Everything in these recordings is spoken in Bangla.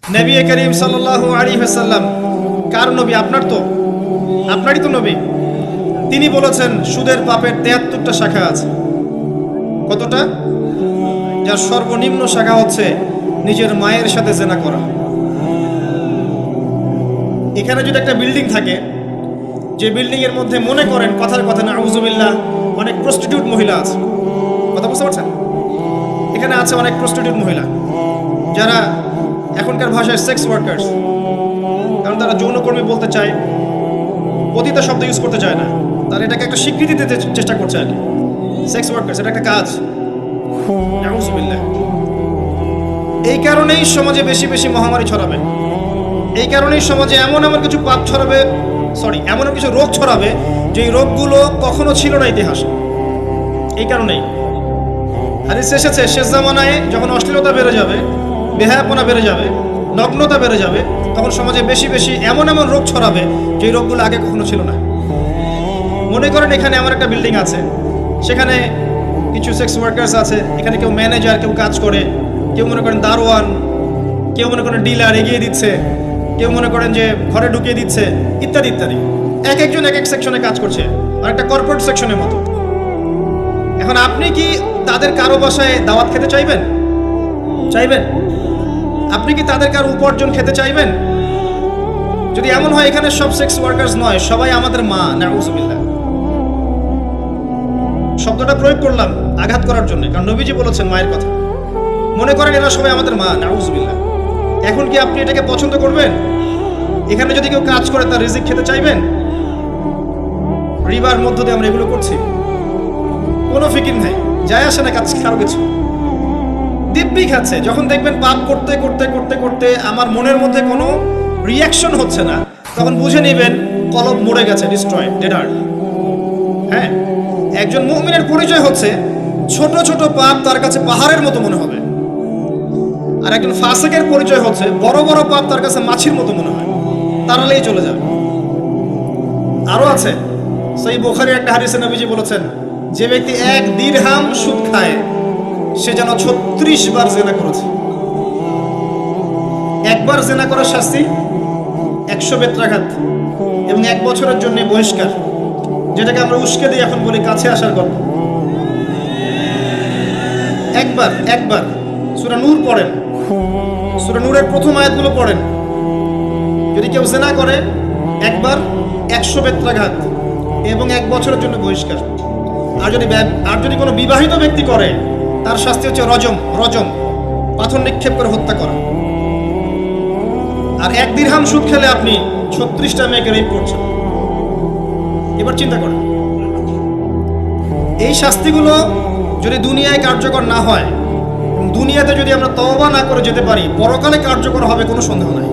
নবী করিম সাল্লাল্লাহু আলাইহি ওয়াসাল্লাম কার নবী? আপনারই তো নবী। তিনি বলেছেন সুদের পাপের 73টা শাখা আছে। কতটা? যার সর্বনিম্ন শাখা হচ্ছে নিজের মায়ের সাথে জেনা করা। এখানে যদি একটা বিল্ডিং থাকে, যে বিল্ডিং এর মধ্যে মনে করেন কথার কথা নাউযুবিল্লাহ অনেক প্রস্টিটিউট মহিলা আছে, কথা বুঝতে পারছেন? এখানে আছে অনেক প্রস্টিটিউট মহিলা যারা এখনকার ভাষায় সেক্স ওয়ার্কার্স, কারণ তারা যৌনকর্মী বলতে চায়, পতিতা শব্দ ইউজ করতে চায় না, তারা এটাকে একটা স্বীকৃতি দিতে চেষ্টা করছে আর কি। সেক্স ওয়ার্কার্স এটা একটা কাজ। নাউযুবিল্লাহ। এই কারণেই সমাজে বেশি বেশি মহামারী ছড়াবে, এই কারণেই সমাজে এমন কিছু পাপ ছড়াবে, এমন কিছু রোগ ছড়াবে যে রোগগুলো কখনো ছিল না ইতিহাসে। এই কারণেই হাদিসে এসেছে শেষ জামানায় যখন অশ্লীলতা বেড়ে যাবে, বেহায়াপনা বেড়ে যাবে, নগ্নতা বেড়ে যাবে, তখন সমাজে বেশি বেশি এমন রোগ ছড়াবে যে রোগগুলো আগে কখনো ছিল না। মনে করেন এখানে এমন একটা বিল্ডিং আছে, সেখানে কিছু সেক্স ওয়ার্কার্স আছে, এখানে কেউ ম্যানেজার, কেউ কাজ করে, কেউ মনে করেন দারোয়ান, কেউ মনে করেন ডিলার এগিয়ে দিচ্ছে, কেউ মনে করেন যে ঘরে ঢুকিয়ে দিচ্ছে, ইত্যাদি ইত্যাদি। এক একজন এক এক সেকশনে কাজ করছে, আর একটা কর্পোরেট সেকশনের মতো। এখন আপনি কি তাদের কারো বাসায় দাওয়াত খেতে চাইবেন? আপনি কি তাদের কারো উপার্জন খেতে চাইবেন? যদি এমন হয় এখানে সব সেক্স ওয়ার্কার্স নয়, সবাই আমাদের মা, নাউযুবিল্লাহ। শব্দটা প্রয়োগ করলাম আঘাত করার জন্য, কারণ নবীজি বলেছেন মায়ের কথা। মনে করেন এরা সবাই আমাদের মা, নাউযুবিল্লাহ। এখন কি আপনি এটাকে পছন্দ করবেন? এখানে যদি কেউ কাজ করে তার রিজিক খেতে চাইবেন? রিবার মধ্য দিয়ে আমরা এগুলো করছি, কোনো ফিকির নাই, যায় আসে না কারো কিছু, দিব্যি খাচ্ছে। যখন দেখবেন পাপ করতে করতে করতে করতে আমার মনের মধ্যে কোনো রিয়াকশন হচ্ছে না, তখন বুঝে নেবেন কলব মরে গেছে, ডিস্ট্রয়, ডেডার। হ্যাঁ, একজন মুমিনের পরিচয় হচ্ছে ছোট ছোট পাপ তার কাছে পাহাড়ের মতো মনে হবে, আর একজন ফাসিকের পরিচয় হচ্ছে বড় বড় পাপ তার কাছে মাছির মতো মনে হয়, তাড়ালেই চলে যাবে। আরো আছে, সহিহ বুখারীর একটা হাদিসে নবীজি বলেছেন, যে ব্যক্তি 1 দিরহাম সুদ খায় সে যেন 36 বার জিনা করেছে। একবার জিনা করার শাস্তি 100 বেত্রাঘাত এবং 1 বছরের জন্য বহিষ্কার, যেটাকে আমরা উস্কে দিয়ে এখন বলি কাছে আসার গল্প। একবার সূরা নূর পড়েন, সূরা নূরের প্রথম আয়াতগুলো পড়েন। যদি কেউ জিনা করে একবার 100 বেত্রাঘাত এবং 1 বছরের জন্য বহিষ্কার। আর যদি কোনো বিবাহিত ব্যক্তি করে তার শাস্তি হচ্ছে রজম, পাথর নিক্ষেপ করে হত্যা করা। আর 1 দিরহাম সুদ খেলে আপনি 36টা মেয়েকে রেপ করছেন। এবার চিন্তা করেন, এই শাস্তিগুলো যদি দুনিয়ায় কার্যকর না হয় এবং দুনিয়াতে যদি আমরা তওবা না করে যেতে পারি, পরকালে কার্যকর হবে কোনো সন্দেহ নাই।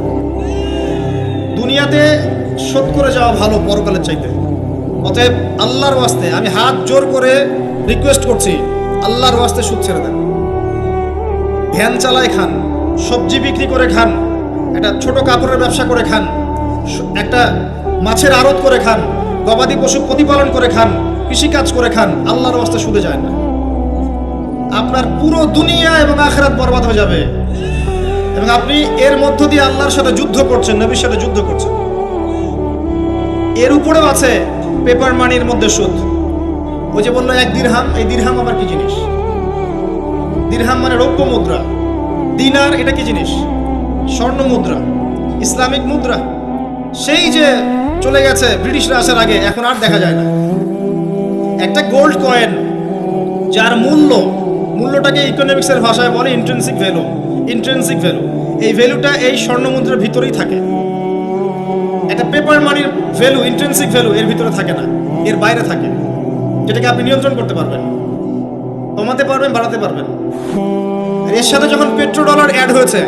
দুনিয়াতে শোধ করে যাওয়া ভালো পরকালের চাইতে। অতএব আল্লাহর ওয়াস্তে আমি হাত জোর করে রিকোয়েস্ট করছি, আল্লাহর ওয়াস্তে সুদ ছেড়ে দেন। ভ্যান চালায় খান, সবজি বিক্রি করে খান, একটা ছোট কাপড়ের ব্যবসা করে খান, একটা মাছের আড়ত করে খান, গবাদি পশু প্রতিপালন করে খান, কৃষিকাজ করে খান, আল্লাহর ওয়াস্তে সুদে যায় না। আপনার পুরো দুনিয়া এবং আখিরাত বরবাদ হয়ে যাবে, এবং আপনি এর মধ্য দিয়ে আল্লাহর সাথে যুদ্ধ করছেন, নবীর সাথে যুদ্ধ করছেন। এর উপরেও আছে পেপার মানির মধ্যে সুদ। ওই যে বললো 1 দিরহাম, এই দিরহাম আবার কি জিনিস? দিরহাম মানে রৌপ্য মুদ্রা। দিনার এটা কি জিনিস? স্বর্ণ মুদ্রা, ইসলামিক মুদ্রা। সেই যে চলে গেছে ব্রিটিশরা আসার আগে, এখন আর দেখা যায় না। একটা গোল্ড কয়েন যার মূল্যটাকে ইকোনমিক্সের ভাষায় বলে ইন্ট্রিনসিক ভ্যালু। এই ভ্যালুটা এই স্বর্ণ মুদ্রার ভিতরেই থাকে। একটা পেপার মানির ভ্যালু, ইন্ট্রিনসিক ভ্যালু এর ভিতরে থাকে না, এর বাইরে থাকে, যেটাকে আপনি নিয়ন্ত্রণ করতে পারবেন, কমাতে পারবেন, বাড়াতে পারবেন। এর সাথে যখন পেট্রো ডলার অ্যাড হয়েছে,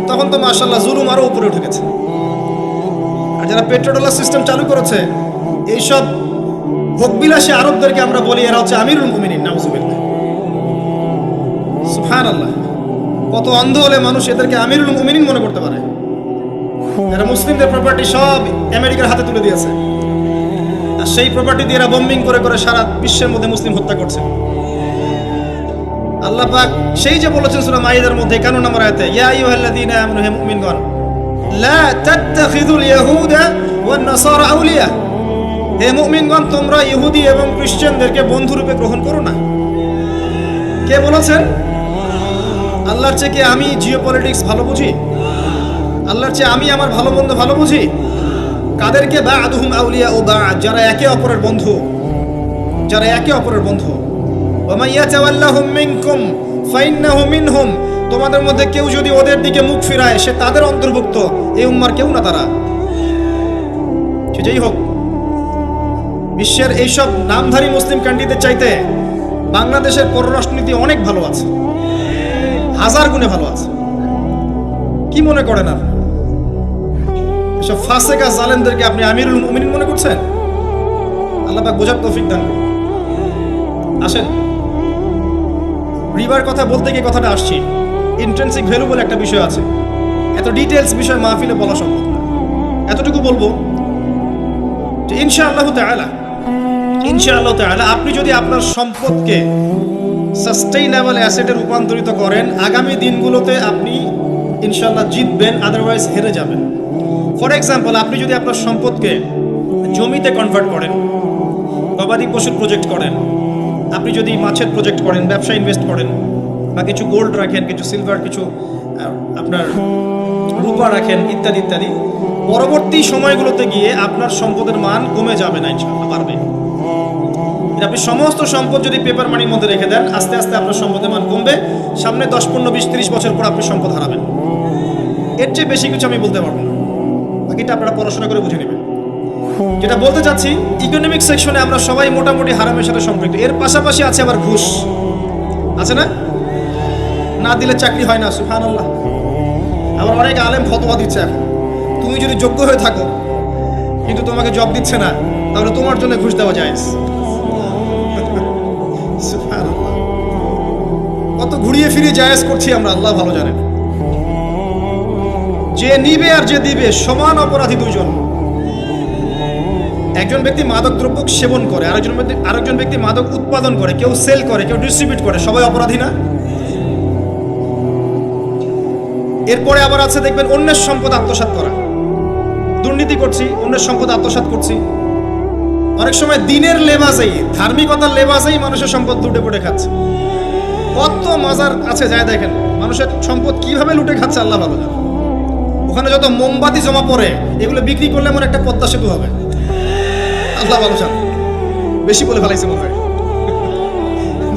তখন তো মাশাআল্লাহ জুলুম আরো উপরে উঠে গেছে। আর যারা পেট্রো ডলার সিস্টেম চালু করেছে, এইসব ভোগবিলাসী আরবদেরকে আমরা বলি এরা হচ্ছে আমিরুল মুমিনিন, নাউযুবিল্লাহ। সুবহানাল্লাহ। কত অন্ধ হলে মানুষ এদেরকে আমিরুল মুমিনিন মনে করতে পারে। এরা মুসলিমদের প্রপার্টি সব আমেরিকার হাতে তুলে দিয়েছে, আর সেই প্রপার্টি দিয়ে এরা বম্বিং করে করে সারা বিশ্বের মধ্যে মুসলিম হত্যা করছে। আল্লাহ পাক সেই যে বলেছেন সূরা মাইদার মধ্যে 51 নম্বর আয়াতে, ইয়া আইয়ুহাল্লাযীনা আমানু হে মুমিনগণ লা তাত্তাখিযুল ইয়াহুদা ওয়ান নাসারা আউলিয়া, হে মুমিনগণ তোমরা ইহুদি এবং খ্রিস্টানদেরকে বন্ধুরূপে গ্রহণ করো না। কে বলেছেন? আল্লাহর চেয়ে কি আমি জিওপলিটিক্স ভালো বুঝি? আল্লাহর চেয়ে আমি আমার ভালো মন্দ ভালো বুঝি? কাদেরকে বা'দুহুম আউলিয়া ও বা'দ, যারা একে অপরের বন্ধু, যারা একে অপরের বন্ধু। ওয়া মান ইয়াতাওয়াল্লাহুম মিনকুম ফাইন্নাহু মিনহুম, তোমাদের মধ্যে কেউ যদি ওদের দিকে মুখ ফিরায় সে তাদের অন্তর্ভুক্ত, এই উম্মার কেউ না তারা। সেটাই হোক, বিশ্বের এইসব নামধারী মুসলিম কান্ট্রিদের চাইতে বাংলাদেশের পররাষ্ট্রনীতি অনেক ভালো আছে, হাজার গুণে ভালো আছে। কি মনে করেন আর এসব ফাসেকা জালেমদেরকে আপনি আমিরুল মুমিনিন মনে করছেন? আল্লাহ পাক বোঝার তৌফিক দান করুন। আসেন, রিবার কথা বলতে গিয়ে কথাটা আসছি, ইন্ট্রিনসিক ভ্যালু বলে একটা বিষয় আছে। এত ডিটেলস বিষয় মাহফিলে বলা সম্ভব না, এতটুকু বলবো যে ইনশাআল্লাহ তাআলা আপনি যদি আপনার সম্পদকে সাস্টেইনেবল অ্যাসেটে রূপান্তরিত করেন, আগামী দিনগুলোতে আপনি ইনশাআল্লাহ জিতবেন, আদারওয়াইজ হেরে যাবেন। ফর এক্সাম্পল, আপনি যদি আপনার সম্পদকে জমিতে কনভার্ট করেন, গবাদি পশুর প্রজেক্ট করেন, আপনি যদি মাছের প্রজেক্ট করেন, ব্যবসা ইনভেস্ট করেন, বা কিছু গোল্ড রাখেন, কিছু সিলভার, কিছু আপনার রূপা রাখেন, ইত্যাদি ইত্যাদি, পরবর্তী সময়গুলোতে গিয়ে আপনার সম্পদের মান কমে যাবে না, ইনশাআল্লাহ পারবে। আপনি সমস্ত সম্পদ যদি পেপার মানির মধ্যে রেখে দেন, আস্তে আস্তে আপনার সম্পদের মান কমবে। সামনে 10, 15, 20, 30 বছর পর আপনি সম্পদ হারাবেন। এর চেয়ে বেশি কিছু আমি বলতে পারবো না, বাকিটা আপনারা পড়াশোনা করে বুঝে নেবেন। যেটা বলতে চাচ্ছি, ইকোনমিক সেকশনে আমরা সবাই মোটামুটি হারামের সাথে সম্পৃক্ত। এর পাশাপাশি আছে আবার ঘুষ, আছে না? না দিলে চাকরি হয় না, সুবহানাল্লাহ। আবার অনেক আলেম ফতোয়া দিচ্ছে এখন, তুমি যদি যোগ্য হয়ে থাকো কিন্তু তোমাকে জব দিচ্ছে না, তাহলে তোমার জন্য ঘুষ দেওয়া জায়েজ। সুবহানাল্লাহ, কত ঘুরিয়ে ফিরিয়ে জায়েজ করছি আমরা, আল্লাহ ভালো জানেন। যে নিবে আর যে দিবে সমান অপরাধী দুইজন। একজন ব্যক্তি মাদক দ্রব্য সেবন করে, আরেকজন ব্যক্তি মাদক উৎপাদন করে, কেউ সেল করে, কেউ ডিস্ট্রিবিউট করে, সবাই অপরাধী না? এরপরে আবার আছে দেখবেন অন্যের সম্পদ আত্মসাৎ করা, দুর্নীতি করছি, অন্যের সম্পদ আত্মসাৎ করছি। অনেক সময় দিনের লেবাসেই, ধার্মিকতার লেবাসেই মানুষের সম্পদ লুটে পুটে খাচ্ছে। কত মাজার আছে যায় দেখেন, মানুষের সম্পদ কিভাবে লুটে খাচ্ছে আল্লাহ ভালো জানে। ওখানে যত মোমবাতি জমা পড়ে, এগুলো বিক্রি করলে এমন একটা পদ্মা সেতু হবে, আল্লাহ ভালো জানে। বেশি বলে ফেলাইছে মনে হয়।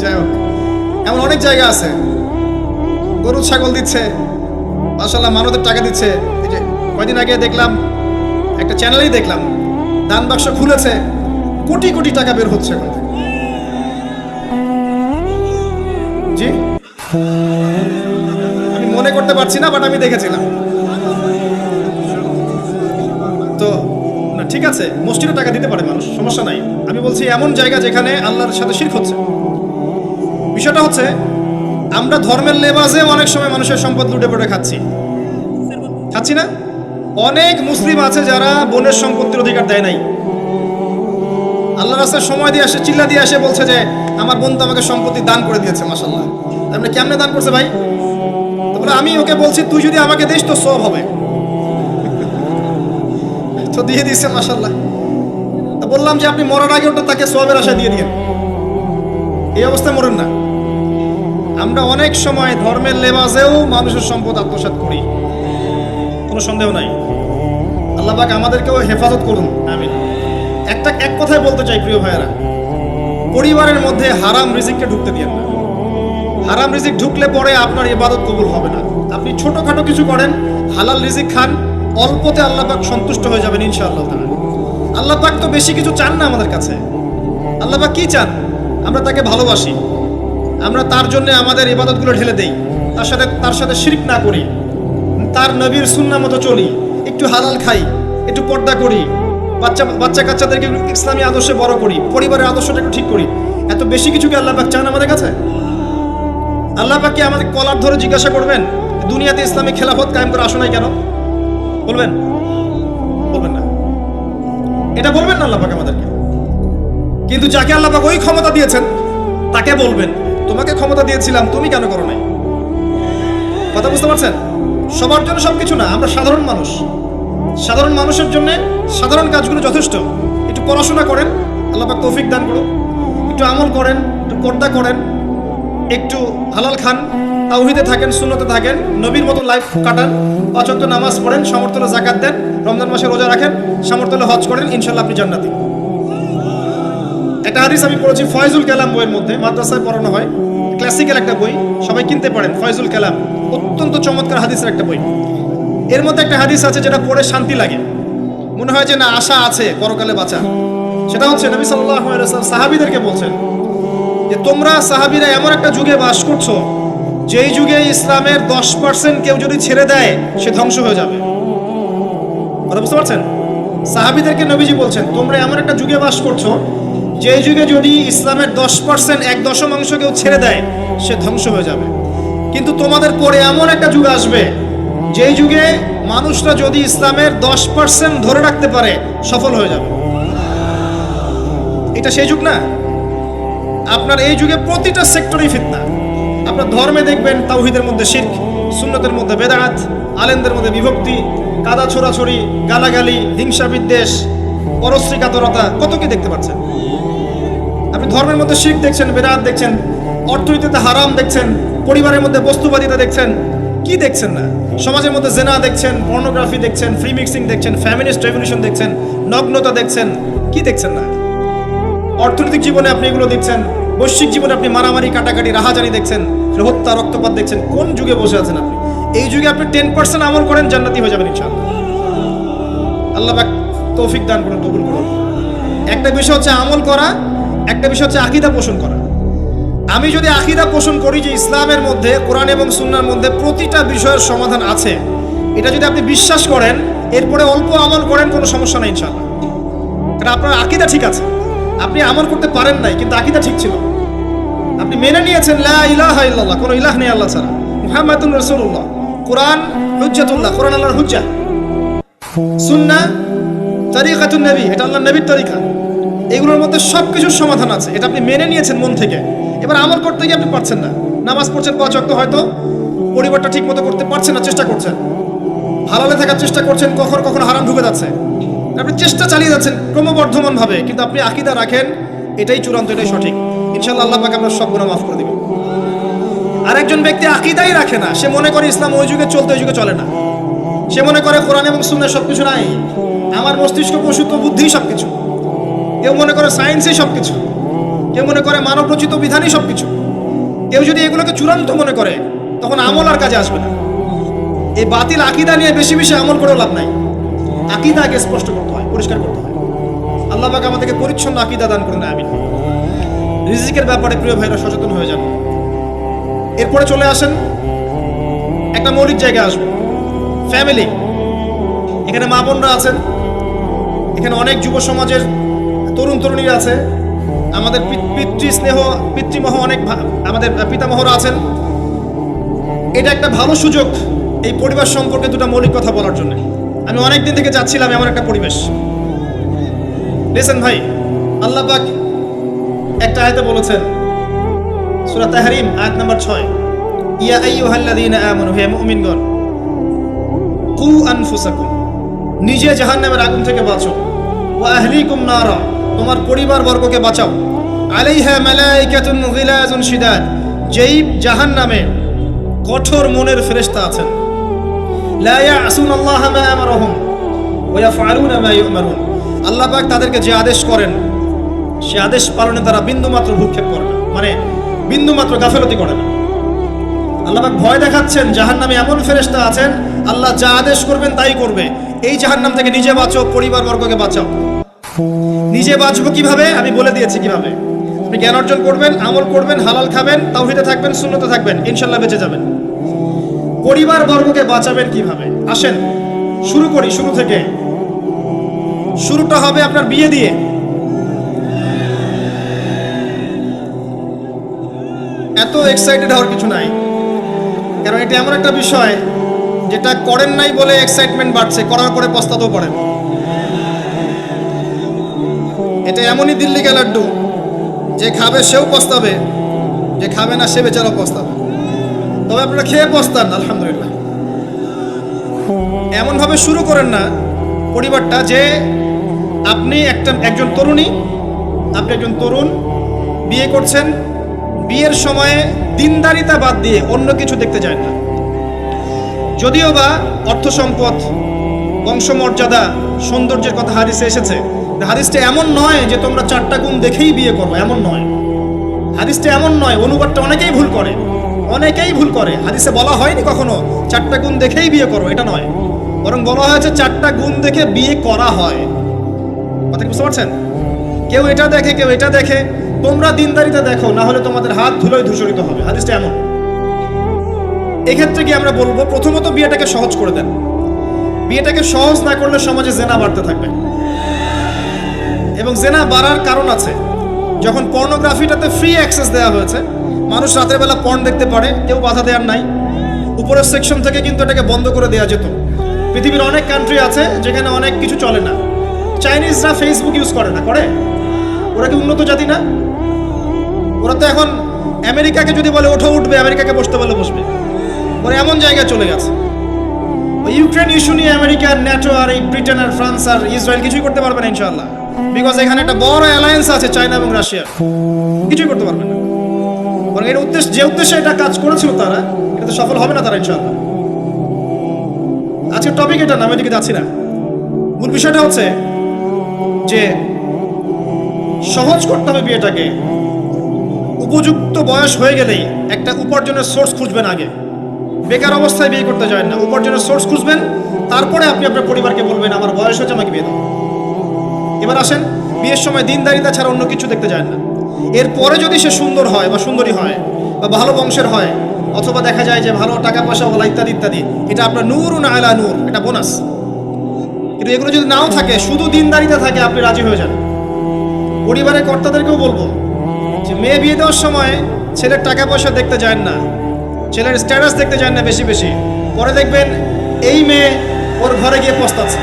যাই হোক, এমন অনেক জায়গা আছে, গরু ছাগল দিচ্ছে, মাশাআল্লাহ মানবদের টাকা দিচ্ছে। এই যে কয়দিন আগে দেখলাম, একটা চ্যানেলেই দেখলাম, দান বাক্স খুলেছে, কোটি কোটি টাকা বের হচ্ছে ওখান থেকে। জি, আমি মনে করতে পারছি না, বাট আমি দেখেছিলাম। তো না, ঠিক আছে, মসজিদে টাকা দিতে পারে মানুষ, সমস্যা নাই। আমি বলছি এমন জায়গা যেখানে আল্লাহর সাথে শিরক হচ্ছে। বিষয়টা হচ্ছে, আমরা ধর্মের লেবাসে অনেক সময় মানুষের সম্পদ লুটে পুটে খাচ্ছি না? অনেক মুসলিম আছে যারা বোনের সম্পত্তির অধিকার দেয় নাই। আল্লাহর রাস্তায় সময় দিয়ে আসে, চিল্লা দিয়ে আসে, বলছে যে আমার বোন তো আমাকে সম্পত্তি দান করে দিয়েছে, মাশাআল্লাহ। আপনি কেমনে দান করছে ভাই? তারপরে আমি ওকে বলছি, তুই যদি আমাকে দিস তো সব হবে, তো দিয়ে দিচ্ছে, মাশাআল্লাহ। তা বললাম যে আপনি মরার আগে ওটা তাকে সওয়াবের আশা দিয়ে দিন, এই অবস্থায় মরেন না। আমরা অনেক সময় ধর্মের লেবাসেও মানুষের সম্পদ আত্মসাৎ করি, কোনো সন্দেহ নাই। আল্লাহ পাক আমাদেরকেও হেফাজত করুন, আমিন। এক কথাই বলতে চাই প্রিয় ভাইয়েরা, পরিবারের মধ্যে হারাম রিজিককে ঢুকতে দিয়েন না। হারাম রিজিক ঢুকলে পরে আপনার ইবাদত কবুল হবে না। আপনি ছোটখাটো কিছু করেন, হালাল রিজিক খান, অল্পতে আল্লাহ পাক সন্তুষ্ট হয়ে যাবেন ইনশাআল্লাহ তাআলা। আল্লাহ পাক তো বেশি কিছু চান না আমাদের কাছে। আল্লাহ পাক কি চান? আমরা তাকে ভালোবাসি, আমরা তার জন্য আমাদের ইবাদতগুলো ঢেলে দেই, তার সাথে শিরক না করি, তার নবীর সুন্নাহ মতো চলি, একটু হালাল খাই, একটু পর্দা করি, বাচ্চা কাচ্চাদেরকে ইসলামী আদর্শে বড় করি, পরিবারের আদর্শটা একটু ঠিক করি। এত বেশি কিছু কি আল্লাহ পাক চান আমাদের কাছে? আল্লাহ পাক কি আমাদের কলার ধরে জিজ্ঞাসা করবেন, দুনিয়াতে ইসলামী খেলাফত কায়েম করে আসো নাই কেন? বলবেন না, এটা বলবেন না আল্লাহ পাক আমাদেরকে। কিন্তু যাকে আল্লাহ পাক ওই ক্ষমতা দিয়েছেন তাকে বলবেন, তোমাকে ক্ষমতা দিয়েছিলাম, তুমি কেন করো নাই? কথা বুঝতে পারছেন? সবার জন্য সব কিছু না, আমরা সাধারণ মানুষ। সাধারণ মানুষের জন্য সাধারণ কাজগুলো যথেষ্ট। একটু পড়াশোনা করেন, আল্লাহ পাক তৌফিক দান করুন, একটু আমল করেন, একটু পর্দা করেন, একটু হালাল খান, তাওহীদে থাকেন, সুন্নতে থাকেন, নবীর মতো লাইফ কাটান, 5 ওয়াক্ত নামাজ পড়েন, সামর্থ্য হলে যাকাত দেন, রমজান মাসে রোজা রাখেন, সামর্থ্য হলে হজ করেন, ইনশাআল্লাহ আপনি জান্নাতি। একটা হাদিস আমি পড়েছি ফয়জুল কালাম বইয়ের মধ্যে, মাদ্রাসায় পড়ানো হয়, ক্লাসিক্যাল একটা বই, সবাই কিনতে পারেন। ফয়জুল কালাম অত্যন্ত চমৎকার হাদিসের একটা বই। এর মধ্যে একটা হাদিস আছে যেটা পড়ে শান্তি লাগে, মনে হয় যে না আশা আছে পরকালে বাঁচা। সেটা হচ্ছে নবী সাল্লাল্লাহু আলাইহি ওয়াসাল্লাম সাহাবীদেরকে বলছেন যে তোমরা সাহাবীরা এমন একটা যুগে বাস করছো যেই যুগে ইসলামের 10% কেউ যদি ছেড়ে দেয় সে ধ্বংস হয়ে যাবে। কথা বুঝতে পারছেন? সাহাবীদেরকে নবীজি বলছেন তোমরা এমন একটা যুগে বাস করছো যেই যুগে যদি ইসলামের 10% 1/10 কেউ ছেড়ে দেয় সে ধ্বংস হয়ে যাবে। কিন্তু তোমাদের পরে এমন একটা যুগ আসবে যেই যুগে মানুষরা যদি ইসলামের 10% ধরে রাখতে পারে সফল হয়ে যাবে। এটা সেই যুগ না? আপনার এই যুগে প্রতিটা সেক্টরেই ফিতনা। আপনার ধর্মে দেখবেন তাওহীদের মধ্যে শিরক, সুন্নতের মধ্যে বেদাত, আলেমদের মধ্যে বিভক্তি, কাদা ছোড়াছড়ি, গালাগালি, হিংসা বিদ্বেষ, পরশ্রী কাতরতা, কত কি দেখতে পাচ্ছেন। আপনি ধর্মের মধ্যে শিরক দেখছেন, বেদাত দেখছেন, অর্থনীতিতে হারাম দেখছেন, পরিবারের মধ্যে বস্তুবাদিতা দেখছেন, কি দেখছেন না? সমাজের মধ্যে জেনা দেখছেন, পর্নোগ্রাফি দেখছেন, ফ্রি মিক্সিং দেখছেন, ফ্যামিনিস্ট রেভলিউশন দেখছেন, নগ্নতা দেখছেন, কি দেখছেন না? অর্থনৈতিক জীবনে আপনি এগুলো দেখছেন, বৈশ্বিক জীবনে আপনি মারামারি, কাটাকাটি, রাহাজানি দেখছেন, হত্যা, রক্তপাত দেখছেন। কোন যুগে বসে আছেন আপনি? এই যুগে আপনি 10% আমল করেন, জান্নাতি হয়ে যাবেন ইনশাআল্লাহ। আল্লাহ পাক তৌফিক দান করুন, কবুল করুন। একটা বিষয় হচ্ছে আমল করা, একটা বিষয় হচ্ছে আকীদা পোষণ করা। আমি যদি আকীদা পোষণ করি যে ইসলামের মধ্যে, কোরআন এবং সুন্নাহর মধ্যে প্রতিটা বিষয়ের সমাধান আছে, এটা যদি আপনি বিশ্বাস করেন, এরপরে অল্প আমল করেন, কোনো সমস্যা নেই ইনশাআল্লাহ। কারণ আপনার আকীদা ঠিক আছে। আপনি আমল করতে পারেন নাই, কিন্তু আকীদা ঠিক ছিল। আপনি মেনে নিয়েছেন লা ইলাহা ইল্লাল্লাহ, কোনো ইলাহ নেই আল্লাহ ছাড়া, মুহাম্মাদুর রাসূলুল্লাহ, কোরআন হুজ্জাতুল্লাহ, কোরআন আল্লাহর হুজ্জা, সুন্নাহ তরিকাতুন নবী, এটা আল্লাহর নবীর তরিকা। এগুলোর মধ্যে সবকিছুর সমাধান আছে, এটা আপনি মেনে নিয়েছেন মন থেকে। এবার আমল করতে গিয়ে আপনি পারছেন না। নামাজ পড়ছেন 5 ওয়াক্ত, হয়তো পরিবারটা ঠিক মতো করতে পারছেন না, চেষ্টা করছেন, হালালে থাকার চেষ্টা করছেন, কখনো কখনো হারাম ঢুকে যাচ্ছে, আপনি চেষ্টা চালিয়ে যাচ্ছেন ক্রমবর্ধমান ভাবে, কিন্তু আপনি আকীদা রাখেন, এটাই চূড়ান্ত, এটাই সঠিক। ইনশাআল্লাহ আল্লাহ পাক আপনার সব গুনাহ মাফ করে দিবেন। আরেকজন ব্যক্তি আকীদাই রাখে না, সে মনে করে ইসলাম ওই যুগে চলতে, ওই যুগে চলে না। সে মনে করে কোরআন এবং সুন্নাহয় সবকিছু নাই, আমার মস্তিষ্ক প্রসূত বুদ্ধি সবকিছু। কেউ মনে করে সায়েন্সই সবকিছু, কেউ মনে করে মানব রচিত বিধানই সবকিছু। কেউ যদি এগুলোকে চূড়ান্ত মনে করে, তখন আমল আর কাজে আসবে না। এই বাতিল আকীদা নিয়ে বেশি বেশি আমল করেও লাভ নাই। আকীদা আগে স্পষ্ট করতে হয়, পরিষ্কার করতে হয়। আল্লাহ পাক আমাদেরকে পরিচ্ছন্ন আকীদা দান করুন, আমিন। রিজিকের ব্যাপারে প্রিয় ভাইরা সচেতন হয়ে যান। এরপরে চলে আসেন একটা মৌলিক জায়গায় আসবো, ফ্যামিলি। এখানে মা বোনরা আছেন, এখানে অনেক যুব সমাজের তরুণ তরুণীরা আছে, আমাদের পিতৃস্নেহ পিতৃমহ অনেক আমাদের পিতামহরা আছেন। এটা একটা ভালো সুযোগ এই পরিবার সম্পর্কে দুটো মৌলিক কথা বলার জন্য। আমি অনেক দিন থেকে যাচ্ছিলাম এমন একটা পরিবেশ। লিসেন ভাই, আল্লাহ পাক একটা আয়াতে বলেছেন, সূরা তাহরিম আয়াত নাম্বার 6, ইয়া আইয়ুহাল্লাযীনা আমানু, হে মুমিনগণ, কু আনফুসাকুম, নিজে জাহান্নামের আগুন থেকে বাঁচো, ওয়া আহলিকুম নারা, তোমার পরিবার বর্গকে বাঁচাও, আলাইহা মালাইকাতুন গিলাজুন শিদাদ, যেই জাহান্নামে কঠোর মনের ফেরেশতা আছেন, লা ইয়াসুনাল্লাহা মা আমারহুম ওয়া ইয়াফআলুনা মা ইউমারুন, আল্লাহ পাক তাদেরকে যে আদেশ করেন সে আদেশ পালনে তারা বিন্দুমাত্র ভূক্ষেপ করে না, মানে বিন্দুমাত্র গাফিলতি করে না। আল্লাহ পাক ভয় দেখাচ্ছেন জাহান্নামে এমন ফেরেশতা আছেন, আল্লাহ যা আদেশ করবেন তাই করবে। এই জাহান্নাম থেকে নিজে বাঁচো, পরিবার বর্গকে বাঁচাও। নিজে বাঁচবো কিভাবে? আমি বলে দিয়েছি কিভাবে। আপনি জ্ঞান অর্জন করবেন, আমল করবেন, হালাল খাবেন, তাওহীদে থাকবেন, সুন্নতে থাকবেন, ইনশাআল্লাহ বেঁচে যাবেন। পরিবার বর্গকে বাঁচাবেন কিভাবে? আসেন শুরু করি, শুরু থেকে। শুরুটা হবে আপনার বিয়ে দিয়ে। এত এক্সাইটেড হওয়ার কিছু নাই, কারণ এটা এমন একটা বিষয় যেটা করেন নাই বলে এক্সাইটমেন্ট বাড়ছে, করার পরে পস্তাতেও পারেন। এটা এমনই দিল্লি কা লাড্ডু, যে খাবে সেও পস্তাবে, যে খাবে না সে বেচারাও পস্তাবে। তবে আপনারা খেয়ে পস্তান, আলহামদুলিল্লাহ। এমনভাবে শুরু করেন না পরিবারটা যে আপনি একজন তরুণী, আপনি একজন তরুণ বিয়ে করছেন, বিয়ের সময়ে দিনদারিতা বাদ দিয়ে অন্য কিছু দেখতে যায় না। যদিও বা অর্থ সম্পদ, বংশমর্যাদা, সৌন্দর্যের কথা হাদিসে এসেছে, হাদিসটা এমন নয় যে তোমরা 4টা গুণ দেখেই বিয়ে করো, এমন নয়। হাদিসটা এমন নয়, অনুবাদটা অনেকেই ভুল করে। হাদিসে বলা হয়নি কখনো 4টা গুণ দেখেই বিয়ে করো, এটা নয়। বরং বলা হয়েছে 4টা গুণ দেখে বিয়ে করা হয়। কথা বুঝতে পারছেন? কেউ এটা দেখে, কেউ এটা দেখে। তোমরা দিনদারিতা দেখো, না হলে তোমাদের হাত ধুলোয় ধূসরিত হবে। হাদিসটা এমন। এক্ষেত্রে কি আমরা বলবো, প্রথমত বিয়েটাকে সহজ করে দেন। বিয়েটাকে সহজ না করলে সমাজে জেনা বাড়তে থাকবে, এবং জেনা বাড়ার কারণ আছে। যখন পর্নোগ্রাফিটাতে ফ্রি অ্যাক্সেস দেওয়া হয়েছে, মানুষ রাতের বেলা পর্ন দেখতে পারে, কেউ বাধা দেওয়ার নাই। উপরের সেকশন থেকে কিন্তু এটাকে বন্ধ করে দেওয়া যেত। পৃথিবীর অনেক কান্ট্রি আছে যেখানে অনেক কিছু চলে না। চাইনিজরা ফেসবুক ইউজ করে না, করে? ওরা কি উন্নত জাতি না? ওরা তো এখন আমেরিকাকে যদি বলে ওঠো উঠবে, আমেরিকাকে বসতে বলে বসবে। ওরা এমন জায়গায় চলে গেছে। ওই ইউক্রেন ইস্যু নিয়ে আমেরিকা, ন্যাটো আর এই ব্রিটেন আর ফ্রান্স আর ইসরায়েল কিছুই করতে পারবে না ইনশাআল্লাহ, বিকজ এখানে একটা বড় অ্যালায়েন্স আছে চায়না এবং রাশিয়া। কিছুই করতে পারবে না। বরং এর উদ্দেশ্য, যে উদ্দেশ্যে এটা কাজ করেছিল তারা, এটা সফল হবে না তারা ইনশাআল্লাহ। আজকের টপিক এটা না, আমি এদিকে যাচ্ছি না। মূল বিষয়টা হচ্ছে যে সহজ করতে হবে বিয়েটাকে। উপযুক্ত বয়স হয়ে গেলেই একটা উপার্জনের সোর্স খুঁজবেন আগে। বেকার অবস্থায় বিয়ে করতে যায় না, উপার্জনের সোর্স খুঁজবেন, তারপরে আপনি আপনার পরিবারকে বলবেন আমার বয়স হচ্ছে, আমাকে বিয়ে দাও। এবার আসেন, বিয়ের সময় দিনদারিতা ছাড়া অন্য কিছু দেখতে যায় না। এরপরে যদি সে সুন্দর হয় বা সুন্দরী হয় বা ভালো বংশের হয়, অথবা দেখা যায় যে ভালো টাকা পয়সা ওলা ইত্যাদি ইত্যাদি, এটা আপনার নূরুন আলা নূর, এটা বোনাস। কিন্তু এগুলো যদি নাও থাকে, শুধু দিনদারিতা থাকে, আপনি রাজি হয়ে যান। পরিবারের কর্তাদেরকেও বলবো যে মেয়ে বিয়ে দেওয়ার সময় ছেলের টাকা পয়সা দেখতে যায় না, ছেলের স্ট্যাটাস দেখতে যায় না বেশি বেশি। পরে দেখবেন এই মেয়ে ওর ঘরে গিয়ে পস্তাচ্ছে।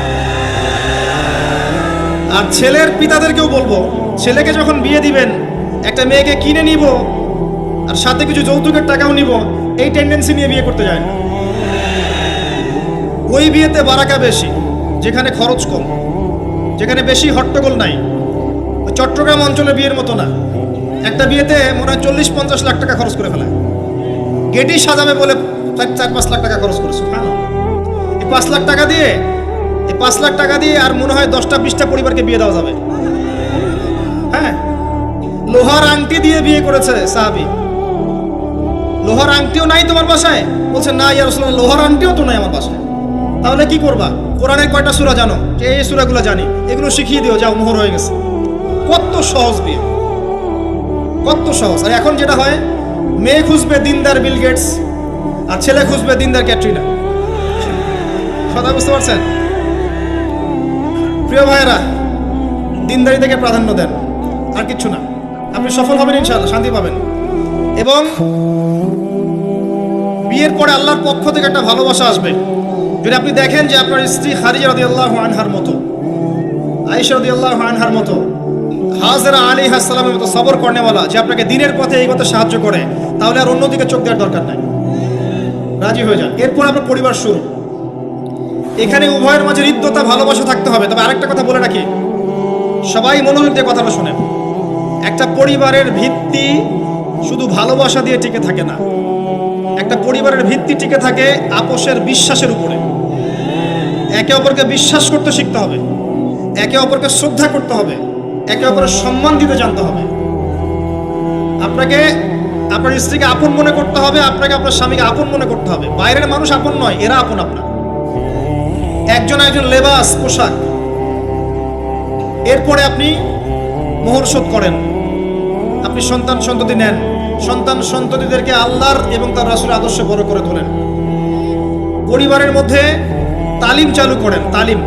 আর ছেলের পিতাদেরকেও বলবো, ছেলেকে যখন বিয়ে দিবেন, একটা মেয়েকে কিনে নিব আর সাথে কিছু যৌতুকের টাকাও নিব, এই টেন্ডেন্সি নিয়ে বিয়ে করতে যায় না। ওই বিয়েতে বারাকা বেশি, যেখানে খরচ কম, যেখানে বেশি হট্টগোল নাই। চট্টগ্রাম অঞ্চলের বিয়ের মতো না। একটা বিয়েতে মনে হয় 40-50 লাখ টাকা খরচ করে ফেলায়। গেটই সাজাবে বলে 4-5 লাখ টাকা খরচ করেছে। এই 5 লাখ টাকা দিয়ে, এই 5 লাখ টাকা দিয়ে আর মনে হয় 10টা-20টা পরিবারকে বিয়ে দেওয়া যাবে। হ্যাঁ, লোহার আংটি দিয়ে বিয়ে করেছে সাহাবী। লোহার আংটিও নাই তোমার বাসায়? বলছে না ইয়া রাসূলুল্লাহ, লোহার আংটিও তো নাই আমার বাসায়। তাহলে কি করবা? কোরআনের কয়টা সূরা জানো? এই সূরাগুলো জানি, এগুলো শিখিয়ে দিও, যাও, মোহর হয়ে গেছে। কত সহজ বিয়ে, কত সহজ। আর এখন যেটা হয়, মেয়ে খুঁজবে দিনদার বিল গেটস, আর ছেলে খুঁজবে দিনদার ক্যাটরিনা। কথা বুঝতে পারছেন? প্রিয় ভাইয়েরা, দিনদারি থেকে প্রাধান্য দেন, আর কিচ্ছু না। আপনি সফল হবেন ইনশাআল্লাহ, শান্তি পাবেন। এবং বিয়ের পরে আল্লাহর পক্ষ থেকে একটা ভালোবাসা আসবে। যদি আপনি দেখেন যে আপনার স্ত্রী খাদিজা রাদিয়াল্লাহু আনহার মতো, আয়েশা রাদিয়াল্লাহু আনহার মতো, হাজরা আলাইহিস সালামের মতো সবর করেনেওয়ালা, যে আপনাকে দিনের পথে এগোতে সাহায্য করে, তাহলে আর অন্যদিকে চোখ দেওয়ার দরকার নাই, রাজি হয়ে যান। এরপর আপনার পরিবার শুরু। এখানে উভয়ের মাঝে হৃদ্যতা, ভালোবাসা থাকতে হবে। তবে আরেকটা কথা বলে রাখি, সবাই মনোযোগ দিয়ে কথাটা শুনেন। একটা পরিবারের ভিত্তি শুধু ভালোবাসা দিয়ে টিকে থাকে না। একটা পরিবারের ভিত্তি টিকে থাকে আপোষের বিশ্বাসের উপরে। একে অপরকে বিশ্বাস করতে শিখতে হবে, একে অপরকে শ্রদ্ধা করতে হবে, একে অপরের সম্মান দিতে জানতে হবে। আপনাকে আপনার স্ত্রীকে আপন মনে করতে হবে, আপনাকে আপনার স্বামীকে আপন মনে করতে হবে। বাইরের মানুষ আপন নয়, এরা আপন আপনার। একজন লেবাস, পোশাক। এরপরে আপনি মোহর শোধ করেন, আপনি সন্তান সন্ততি নেন, সন্তান সন্ততিদেরকে আল্লাহর এবং তার রাসূলের আদর্শে বড় করে তোলেন। পরিবারের মধ্যে তালিম চালু করেন, তালিম।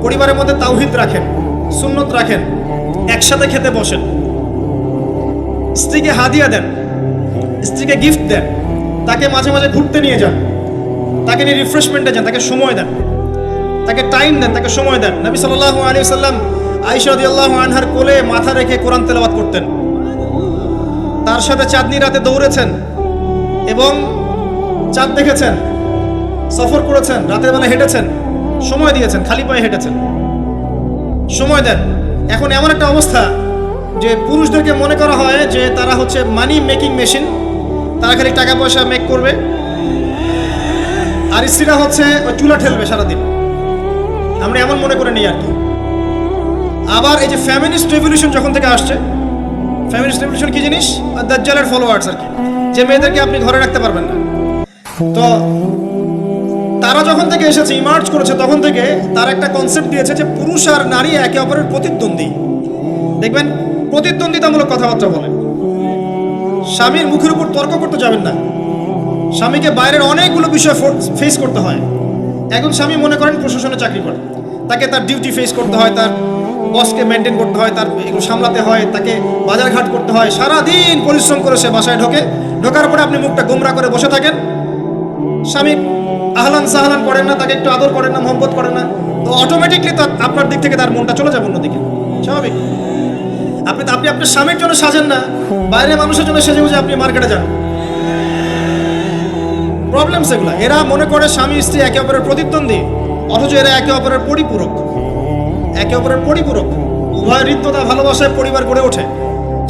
পরিবারের মধ্যে তাওহীদ রাখেন, সুন্নত রাখেন, একসাথে খেতে বসেন। স্ত্রীকে হাদিয়া দেন, স্ত্রীকে গিফট দেন, তাকে মাঝে মাঝে ঘুরতে নিয়ে যান, তাকে নিয়ে রিফ্রেশমেন্টে যান, তাকে সময় দেন, তাকে টাইম দেন, তাকে সময় দেন। নবী সাল্লাল্লাহু আলাইহি ওয়াসাল্লাম আয়েশা রাদিয়াল্লাহু আনহার কোলে মাথা রেখে কোরআন তেলাওয়াত করতেন। তার সাথে চাঁদনি রাতে দৌড়েছেন এবং চাঁদ দেখেছেন। সফর করেছেন, রাতের বেলা হেঁটেছেন, সময় দিয়েছেন, খালি পায়ে হেঁটেছেন, সময় দেন। এখন এমন একটা অবস্থা যে পুরুষদেরকে মনে করা হয় যে তারা হচ্ছে মানি মেকিং মেশিন, তারা খালি টাকা পয়সা মেক করবে, আর স্ত্রীরা হচ্ছে ওই চুলা ঠেলবে সারাদিন। আমরা এমন মনে করে নিই আর কি। আবার এই যে ফ্যামিনিস্ট রেভলিউশন যখন থেকে আসছে, ফ্যামিনিস্ট রেভলিউশন কি জিনিস? দাজ্জালের ফলোয়ার্স আর কি, যে মেয়েদেরকে আপনি ঘরে রাখতে পারবেন না। তো তারা যখন থেকে এসেছে, ইমার্জ করেছে, তখন থেকে তারা একটা কনসেপ্ট দিয়েছে যে পুরুষ আর নারী একে অপরের প্রতিদ্বন্দ্বী। দেখবেন প্রতিদ্বন্দ্বিতামূলক কথাবার্তা বলে। স্বামীর মুখের উপর তর্ক করতে যাবেন না। স্বামীকে বাইরের অনেকগুলো বিষয় ফেস করতে হয়। একজন স্বামী মনে করেন প্রশাসনে চাকরি করে, তাকে তার ডিউটি ফেস করতে হয়, তার বসকে মেনটেন করতে হয়, তার এগুলো সামলাতে হয়, তাকে বাজারঘাট করতে হয়, সারাদিন পরিশ্রম করে সে বাসায় ঢোকার পরে আপনি মুখটা গোমরা করে বসে থাকেন। স্বামী আহলান সাহলান করেন না, তাকে একটু আদর করেন না, মহব্বত করেন না, তো অটোমেটিকলি আপনার দিক থেকে তার মনটা চলে যাবে অন্যদিকে। স্বাভাবিক। আপনি আপনার স্বামীর জন্য সাজেন না, বাইরে মানুষের জন্য সেজে বুঝে আপনি মার্কেটে যান। প্রবলেম সেগুলো। এরা মনে করে স্বামী স্ত্রী একে অপরের প্রতিদ্বন্দ্বী, অথচ এরা একে অপরের পরিপূরক। একে অপরের পরিপূরক। উভয় হৃদ্যতা ভালোবাসায় পরিবার গড়ে ওঠে।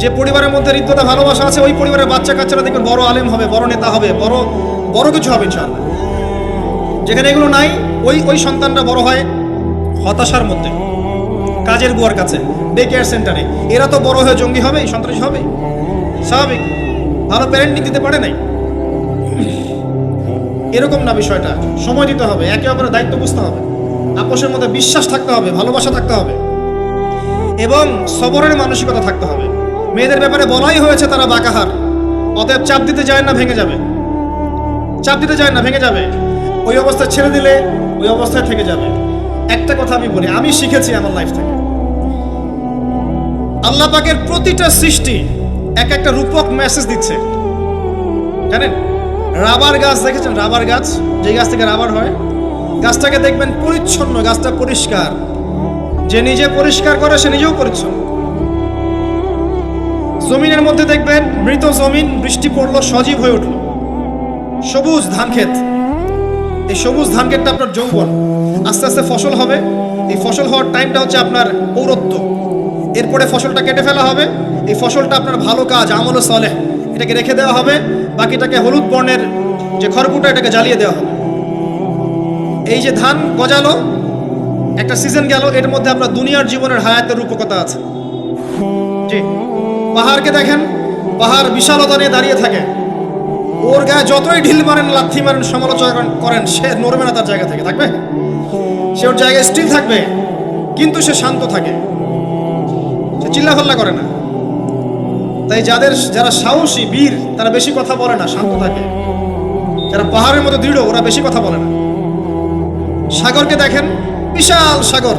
যে পরিবারের মধ্যে হৃদ্যতা ভালোবাসা আছে, ওই পরিবারের বাচ্চা কাচ্চারা দেখবেন বড় আলেম হবে, বড় নেতা হবে, বড় কিছু হবে ইনশাআল্লাহ। যেখানে এগুলো নাই, ওই সন্তানরা বড় হয় হতাশার মধ্যে, কাজের বুয়ার কাছে, ডে কেয়ার সেন্টারে। এরা তো বড় হয়ে জঙ্গি হবে, সন্ত্রাসী হবে। স্বাভাবিক। ভালো প্যারেন্টিং দিতে পারে নাই। এরকম না বিষয়টা। সময় দিতে হবে, একে অপরের দায়িত্ব বুঝতে হবে, আপোষের মধ্যে বিশ্বাস থাকতে হবে, ভালোবাসা থাকতে হবে, এবং সবরের মানসিকতা থাকতে হবে। মেয়েদের ব্যাপারে বলাই হয়েছে তারা বাঁকাহার, অতএব চাপ দিতে যায় না, ভেঙে যাবে। চাপ দিতে যায় না, ভেঙে যাবে। ওই অবস্থায় ছেড়ে দিলে ওই অবস্থায় থেকে যাবে। একটা কথা আমি বলি, আমি শিখেছি আমার লাইফ থেকে, আল্লাহ পাকের প্রতিটা সৃষ্টি এক একটা রূপক মেসেজ দিচ্ছে। জানেন, রাবার গাছ দেখেছেন? রাবার গাছ, যে গাছ থেকে রাবার হয়, গাছটাকে দেখবেন পরিচ্ছন্ন, গাছটা পরিষ্কার। যে নিজে পরিষ্কার করে সে নিজেও পরিচ্ছন্ন। জমিনের মধ্যে দেখবেন মৃত জমিন, বৃষ্টি পড়লো, সজীব হয়ে উঠলো, সবুজ ধান ক্ষেত। এই সবুজ ধান ক্ষেতটা আপনার যৌবন, আস্তে আস্তে ফসল হবে। এই ফসল হওয়ার টাইমটা হচ্ছে আপনার পৌরত্ব। এরপরে ফসলটা কেটে ফেলা হবে। এই ফসলটা আপনার ভালো কাজ, আমল সালেহ, এটাকে রেখে দেওয়া হবে। বাকিটাকে হলুদ বর্ণের যে খড়কুটা, এটাকে জ্বালিয়ে দেওয়া হবে। এই যে ধান গজালো, একটা সিজন গেল, এর মধ্যে আপনার দুনিয়ার জীবনের হায়াতের রূপকতা আছে। জি, পাহাড়কে দেখেন, পাহাড় বিশালতা নিয়ে দাঁড়িয়ে থাকে। ওর গায়ে যতই ঢিল মারেন, লাথি মারেন, সমালোচনা করেন, সে নড়বে না তার জায়গা থেকে। থাকবে, সে ওর জায়গায় স্টিল থাকবে, কিন্তু সে শান্ত থাকে, সে চিল্লাফাল্লা করে না। তাই যারা সাহসী, বীর, তারা বেশি কথা বলে না, শান্ত থাকে। যারা পাহাড়ের মতো দৃঢ়, ওরা বেশি কথা বলে না। সাগরকে দেখেন, বিশাল সাগর।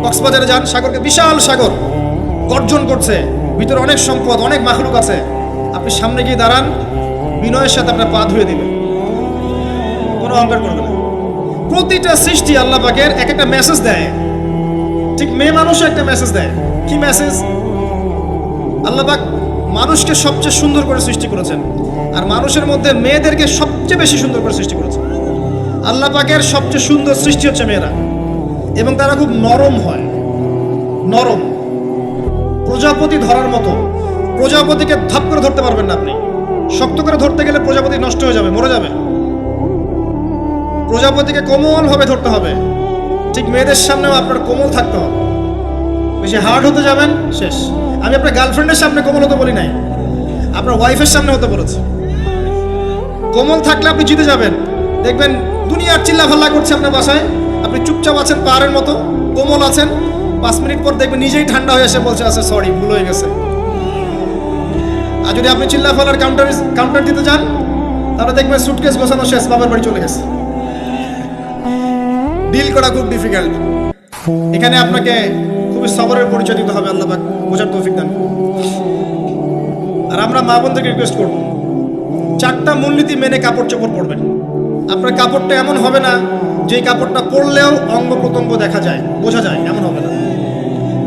কক্সবাজারে যান, সাগরকে বিশাল সাগর, গর্জন করছে, ভিতরে অনেক সম্পদ, অনেক মাখলুক আছে। আপনি সামনে গিয়ে দাঁড়ান, বিনয়ের সাথে আপনার পা ধুয়ে দিবেন, কোনো অহংকার করবে না। প্রতিটা সৃষ্টি আল্লাহ পাকের এক একটা মেসেজ দেয়। ঠিক মেয়ে মানুষও একটা মেসেজ দেয়। কি মেসেজ? আল্লাহ পাক মানুষকে সবচেয়ে সুন্দর করে সৃষ্টি করেছেন, আর মানুষের মধ্যে মেয়েদেরকে সবচেয়ে বেশি সুন্দর করে সৃষ্টি করেছেন। আল্লাহ পাকের সবচেয়ে সুন্দর সৃষ্টি হচ্ছে মেয়েরা, এবং তারা খুব নরম হয়, নরম, প্রজাপতি ধরার মতো। প্রজাপতিকে ধাপ করে ধরতে পারবেন না আপনি। শক্ত করে ধরতে গেলে প্রজাপতি নষ্ট হয়ে যাবে, মরে যাবে। প্রজাপতিকে কোমল ভাবে ধরতে হবে। ঠিক মেয়েদের সামনেও আপনার কোমল থাকতে হবে। বেশি হার্ড হতে যাবেন, শেষ। আমি আপনার গার্লফ্রেন্ডের সামনে কোমল হতে বলি নাই, আপনার ওয়াইফের সামনে হতে বলেছি। কোমল থাকলে আপনি জিতে যাবেন। দেখবেন দুনিয়ার চিল্লাফাল্লা করছে আপনার বাসায়, আপনি চুপচাপ আছেন, পাহাড়ের মতো কোমল আছেন। 5 মিনিট পর দেখবেন নিজেই ঠান্ডা হয়ে এসে বলছে, আচ্ছা সরি, ভুল হয়ে গেছে। আর যদি আপনি চিল্লাফাল্লার কাউন্টার দিতে যান, তাহলে দেখবেন সুটকেস গোছানো শেষ, বাবার বাড়ি চলে গেছে। ডিল করা খুব ডিফিকাল্ট। এখানে আপনাকে খুবই সবরের পরিচয় দিতে হবে। আল্লাহ পাক বোঝার তৌফিক দান। আর আমরা মা বোনদেরকে রিকোয়েস্ট করব, 4টা মূলনীতি মেনে কাপড় চোপড় পরবেন। আপনার কাপড়টা এমন হবে না যে কাপড়টা পরলেও অঙ্গ প্রত্যঙ্গ দেখা যায়, বোঝা যায়, এমন হবে না।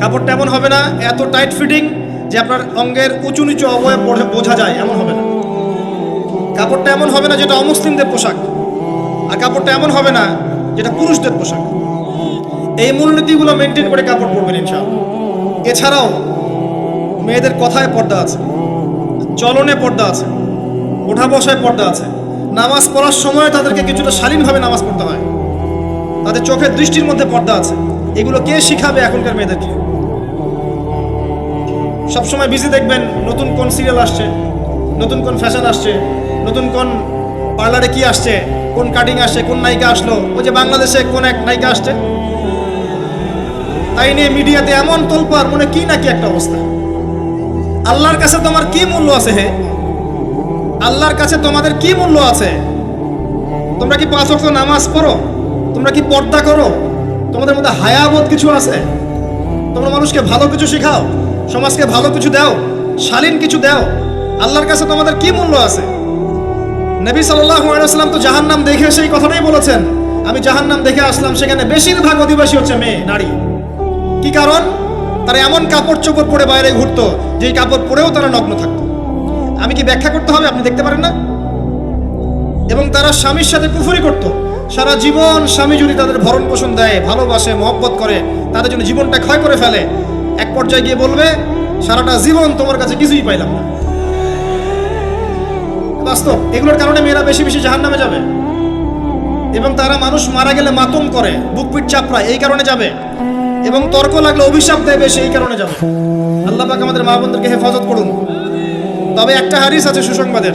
কাপড়টা এমন হবে না এত টাইট ফিটিং যে আপনার অঙ্গের উঁচু নিচু অবয়ব বোঝা যায়, এমন হবে না। কাপড়টা এমন হবে না যেটা অমুসলিমদের পোশাক, আর কাপড়টা এমন হবে না যেটা পুরুষদের পোশাক। এই মূলনীতিগুলো মেনটেন করে কাপড় পরবেন ইনশাআল্লাহ। এছাড়াও মেয়েদের কথায় পর্দা আছে, চলনে পর্দা আছে, ওঠা বসায় পর্দা আছে। নামাজ পড়ার সময় তাদেরকে কিছুটা শালীনভাবে নামাজ পড়তে হয়। তাদের চোখের দৃষ্টির মধ্যে পর্দা আছে। এগুলো কে শিখাবে এখনকার মেয়েদেরকে? সবসময় বিজি দেখবেন, নতুন কোন সিরিয়াল আসছে, নতুন কোন ফ্যাশন আসছে, নতুন কোন পার্লারে কি আসছে, কোন কাটিং আসছে, কোন নায়িকা আসলো। ওই যে বাংলাদেশে কোন এক নায়িকা আসছে, তাই নিয়ে মিডিয়াতে এমন তোলপাড়, মনে কি নাকি একটা অবস্থা। আল্লাহর কাছে তোমার কি মূল্য আছে? হে, আল্লাহর কাছে তোমাদের কি মূল্য আছে? তোমরা কি 5 ওয়াক্ত নামাজ পড়ো? তোমরা কি পর্দা করো? তোমাদের মধ্যে হায়াবোধ কিছু আছে? তোমরা মানুষকে ভালো কিছু শেখাও, সমাজকে ভালো কিছু দাও, শালীন কিছু দাও। আল্লাহর কাছে তোমাদের কি মূল্য আছে? নবী সাল্লাল্লাহু আলাইহি ওয়াসাল্লাম তো জাহান্নাম দেখে সেই কথাটাই বলেছেন, আমি জাহান্নাম দেখে আসলাম, সেখানে বেশিরভাগ অধিবাসী হচ্ছে মেয়ে, নারী। কি কারণ? তারা এমন কাপড় চোপড় পরে বাইরে ঘুরতো, যেই কাপড় পরেও তারা নগ্ন থাকতো। আমি কি ব্যাখ্যা করতে হবে? আপনি দেখতে পারেন না? এবং তারা স্বামীর সাথে কুফরি করত। সারা জীবন স্বামী যদি তাদের ভরণ পোষণ দেয়, ভালোবাসে, মহব্বত করে, তাদের জন্য জীবনটা ক্ষয় করে ফেলে, এক পর্যায়ে গিয়ে বলবে সারাটা জীবন তোমার কাছে কিছুই পাইলাম না। বাস্তব। এগুলোর কারণে মেয়েরা বেশি বেশি জাহান্নামে যাবে। এবং তারা মানুষ মারা গেলে মাতম করে, বুক পিঠ চাপড়ায়, এই কারণে যাবে। এবং তর্ক লাগলে অভিশাপ দেবে, সেই কারণে যাবে। আল্লাহ পাক আমাদের মা বোনদেরকে হেফাজত করুন। তবে একটা হাদিস আছে সুসংবাদের।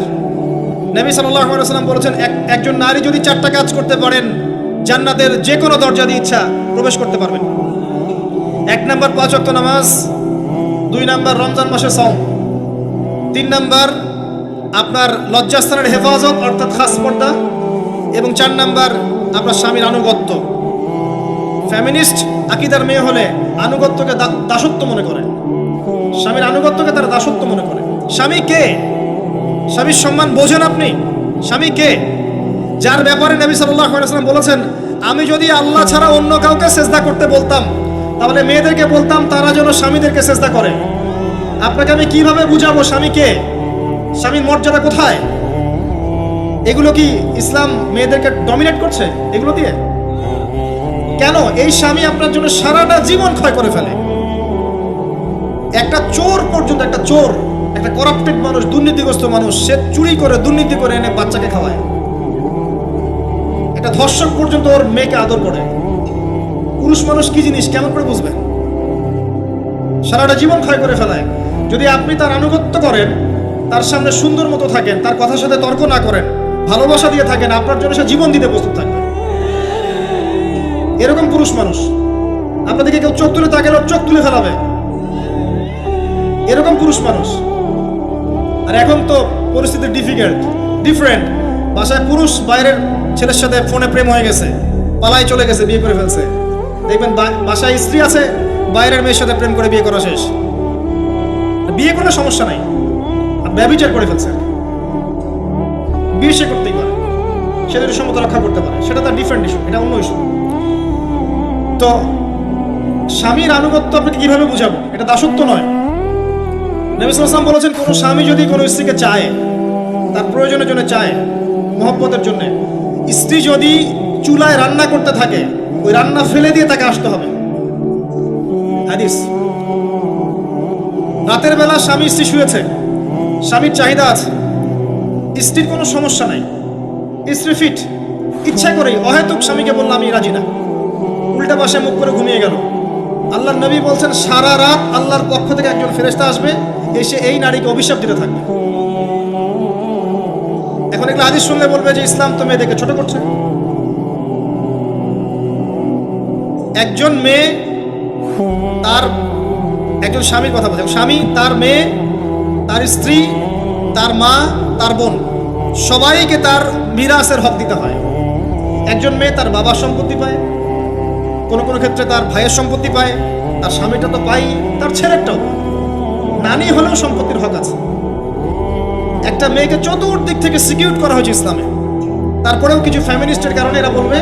নবী সাল্লাল্লাহু আলাইহি ওয়াসাল্লাম বলেছেন, একজন নারী যদি 4টা কাজ করতে পারেন, জান্নাতের যে কোনো দরজা দিয়ে ইচ্ছা প্রবেশ করতে পারবেন। 1 নাম্বার 5 ওয়াক্ত নামাজ, 2 নাম্বার রমজান মাসে সওম, 3 নাম্বার আপনার লজ্জাস্থানের হেফাজত অর্থাৎ খাস পর্দা, এবং 4 নাম্বার আপনার স্বামীর আনুগত্য। ফেমিনিস্ট আকীদার মেয়ে হলে আনুগত্যকে দাসত্ব মনে করে, স্বামীর আনুগত্যকে তারা দাসত্ব মনে করে। স্বামী কে? স্বামীর সম্মান বোঝেন আপনি? স্বামী কে? যার ব্যাপারে নবী সাল্লাল্লাহু আলাইহি ওয়াসাল্লাম বলেছেন, আমি যদি আল্লাহ ছাড়া অন্য কাউকে সেজদা করতে বলতাম, তাহলে মেয়েদেরকে বলতাম তারা যেন স্বামীদেরকে সেজদা করে। আপনাকে আমি কিভাবে বুঝাবো স্বামী কে? স্বামীর মর্যাদা কোথায়? এগুলো কি ইসলাম মেয়েদেরকে ডমিনেট করছে এগুলো দিয়ে? কেন? এই স্বামী আপনার জন্য সারাটা জীবন ক্ষয় করে ফেলে। একটা চোর পর্যন্ত, একটা চোর, একটা করাপ্টেড মানুষ, দুর্নীতিগ্রস্ত মানুষ, সে চুরি করে, দুর্নীতি করে এনে বাচ্চাকে খাওয়ায়। একটা ধর্ষক পর্যন্ত ওর মেয়েকে আদর করে। পুরুষ মানুষ কি জিনিস কেমন করে বুঝবেন? সারাটা জীবন ক্ষয় করে ফেলায়। যদি আপনি তার আনুগত্য করেন, তার সামনে সুন্দর মতো থাকেন, তার কথার সাথে তর্ক না করেন, ভালোবাসা দিয়ে থাকেন, আপনার জন্য সে জীবন দিতে প্রস্তুত থাকবে। এরকম পুরুষ মানুষ। আপনাদেরকে কেউ চোখ তুলে তাকালে চোখ তুলে ফেলাবে, এরকম পুরুষ মানুষ। আর এখন তো পরিস্থিতি ডিফারেন্ট। বাসায় পুরুষ বাইরের ছেলের সাথে ফোনে প্রেম হয়ে গেছে, পালায় চলে গেছে, বিয়ে করে ফেলছে। দেখবেন বাসায় স্ত্রী আছে, বাইরের মেয়ের সাথে প্রেম করে বিয়ে করা শেষ। বিয়ে কোনো সমস্যা নাই, ব্যভিচার করে ফেলছে। বিয়ে সে করতেই পারে, সে যদি সমতা রক্ষা করতে পারে, সেটা তার ডিফারেন্ট ইস্যু, এটা অন্য ইস্যু। তো স্বামীর আনুগত্য আপনাকে কিভাবে বুঝাবো? এটা দাসত্ব নয়। নবী সাল্লাল্লাহু আলাইহি ওয়াসাল্লাম বলেছেন, কোনো স্বামী যদি কোনো স্ত্রীকে চায়, তার প্রয়োজনের জন্য চায়, মহব্বতের জন্য, স্ত্রী যদি চুলায় রান্না করতে থাকে, ওই রান্না ফেলে দিয়ে তাকে আসতে হবে। হাদিস। রাতের বেলা স্বামী স্ত্রী শুয়েছে, স্বামীর চাহিদা আছে, স্ত্রীর কোনো সমস্যা নাই, স্ত্রী ফিট, ইচ্ছা করেই অহেতুক স্বামীকে বললাম আমি রাজি না, উল্টা পাশে মুখ করে ঘুমিয়ে গেল। আল্লাহর নবী বলছেন, সারা রাত আল্লাহর পক্ষ থেকে একজন ফেরেশতা আসবে, এসে এই নারীকে অভিশাপ দিতে থাকবে। এখন একটা হাদিস শুনলে বলবে যে ইসলাম তো মেয়েদেরকে ছোট করছে। একজন মেয়ে তার একজন স্বামীর কথা বলছে, স্বামী, তার মেয়ে, তার স্ত্রী, তার মা, তার বোন, সবাইকে তার মিরাসের হক দিতে হয়। একজন মেয়ে তার বাবার সম্পত্তি পায়, কোনো কোনো ক্ষেত্রে তার ভাইয়ের সম্পত্তি পায়, তার স্বামীটা তো পাই, তার ছেলেরটাও, নানি হলেও সম্পত্তির হক আছে। একটা মেয়েকে চতুর্দিক থেকে সিকিউর করা হয়েছে ইসলামে। তারপরেও কিছু ফ্যামিনিস্টের কারণে এরা বলবে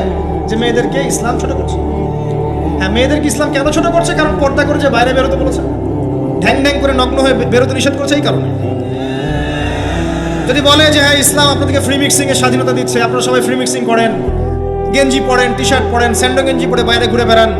যে মেয়েদেরকে ইসলাম ছোট করছে। হ্যাঁ, মেয়েদেরকে ইসলাম কেন ছোট করছে? কারণ পর্দা করে যে বাইরে বেরোতে বলেছে, ঢ্যাং ঢ্যাং করে নগ্ন হয়ে বেরোতে নিষেধ করছে, এই কারণে। যদি বলে যে হ্যাঁ ইসলাম আপনাদেরকে ফ্রি মিক্সিং এর স্বাধীনতা দিচ্ছে, আপনারা সবাই ফ্রি মিক্সিং করেন, গেঞ্জি পরেন, টি শার্ট পরেন, স্যান্ডো গেঞ্জি পরে বাইরে ঘুরে বেড়ান,